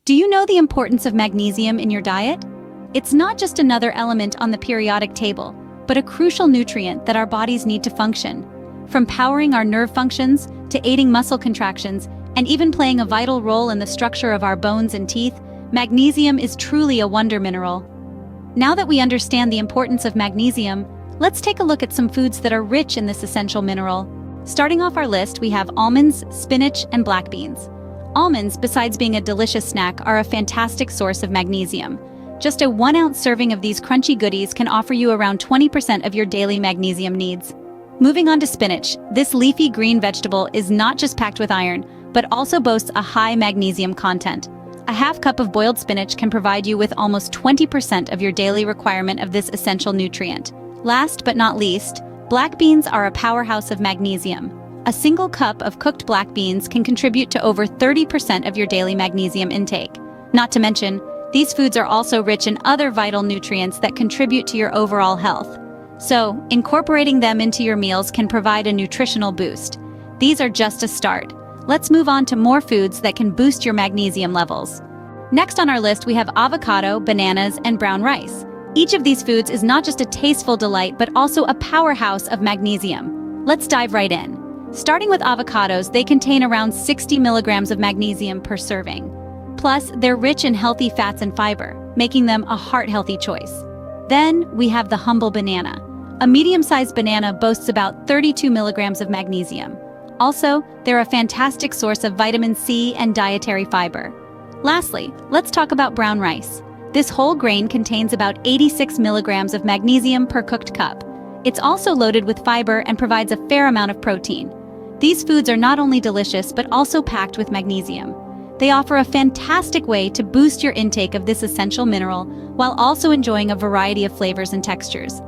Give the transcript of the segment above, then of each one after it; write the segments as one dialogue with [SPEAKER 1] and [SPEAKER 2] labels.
[SPEAKER 1] Do you know the importance of magnesium in your diet? It's not just another element on the periodic table, but a crucial nutrient that our bodies need to function. From powering our nerve functions to aiding muscle contractions and even playing a vital role in the structure of our bones and teeth, magnesium is truly a wonder mineral. Now that we understand the importance of magnesium, let's take a look at some foods that are rich in this essential mineral. Starting off our list, we have almonds, spinach, and black beans. Almonds, besides being a delicious snack, are a fantastic source of magnesium. Just a 1-ounce serving of these crunchy goodies can offer you around 20% of your daily magnesium needs. Moving on to spinach, this leafy green vegetable is not just packed with iron, but also boasts a high magnesium content. A half cup of boiled spinach can provide you with almost 20% of your daily requirement of this essential nutrient. Last but not least, black beans are a powerhouse of magnesium. A single cup of cooked black beans can contribute to over 30% of your daily magnesium intake. Not to mention, these foods are also rich in other vital nutrients that contribute to your overall health. So, incorporating them into your meals can provide a nutritional boost. These are just a start. Let's move on to more foods that can boost your magnesium levels. Next on our list, we have avocado, bananas, and brown rice. Each of these foods is not just a tasteful delight, but also a powerhouse of magnesium. Let's dive right in. Starting with avocados, they contain around 60 milligrams of magnesium per serving. Plus, they're rich in healthy fats and fiber, making them a heart-healthy choice. Then, we have the humble banana. A medium-sized banana boasts about 32 milligrams of magnesium. Also, they're a fantastic source of vitamin C and dietary fiber. Lastly, let's talk about brown rice. This whole grain contains about 86 milligrams of magnesium per cooked cup. It's also loaded with fiber and provides a fair amount of protein. These foods are not only delicious, but also packed with magnesium. They offer a fantastic way to boost your intake of this essential mineral while also enjoying a variety of flavors and textures.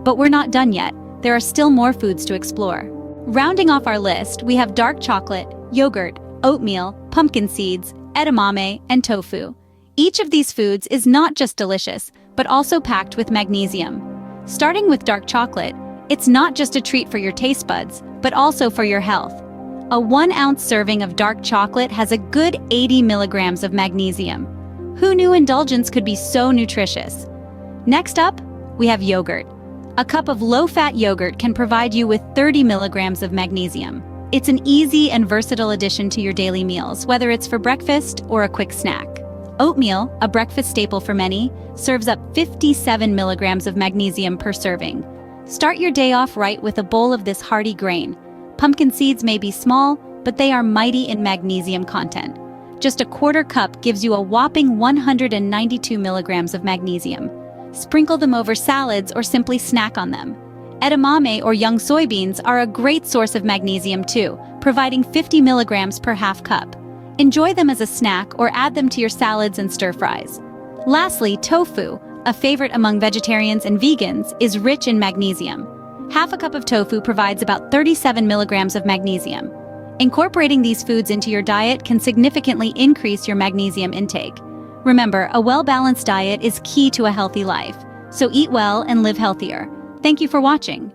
[SPEAKER 1] But we're not done yet. There are still more foods to explore. Rounding off our list, we have dark chocolate, yogurt, oatmeal, pumpkin seeds, edamame, and tofu. Each of these foods is not just delicious, but also packed with magnesium. Starting with dark chocolate, it's not just a treat for your taste buds, but also for your health. A 1-ounce serving of dark chocolate has a good 80 milligrams of magnesium. Who knew indulgence could be so nutritious? Next up, we have yogurt. A cup of low-fat yogurt can provide you with 30 milligrams of magnesium. It's an easy and versatile addition to your daily meals, whether it's for breakfast or a quick snack. Oatmeal, a breakfast staple for many, serves up 57 milligrams of magnesium per serving. Start your day off right with a bowl of this hearty grain. Pumpkin seeds may be small, but they are mighty in magnesium content. Just a quarter cup gives you a whopping 192 milligrams of magnesium. Sprinkle them over salads or simply snack on them. Edamame or young soybeans are a great source of magnesium too, providing 50 milligrams per half cup. Enjoy them as a snack or add them to your salads and stir-fries. Lastly, tofu, a favorite among vegetarians and vegans, is rich in magnesium. Half a cup of tofu provides about 37 milligrams of magnesium. Incorporating these foods into your diet can significantly increase your magnesium intake. Remember, a well-balanced diet is key to a healthy life, so eat well and live healthier. Thank you for watching.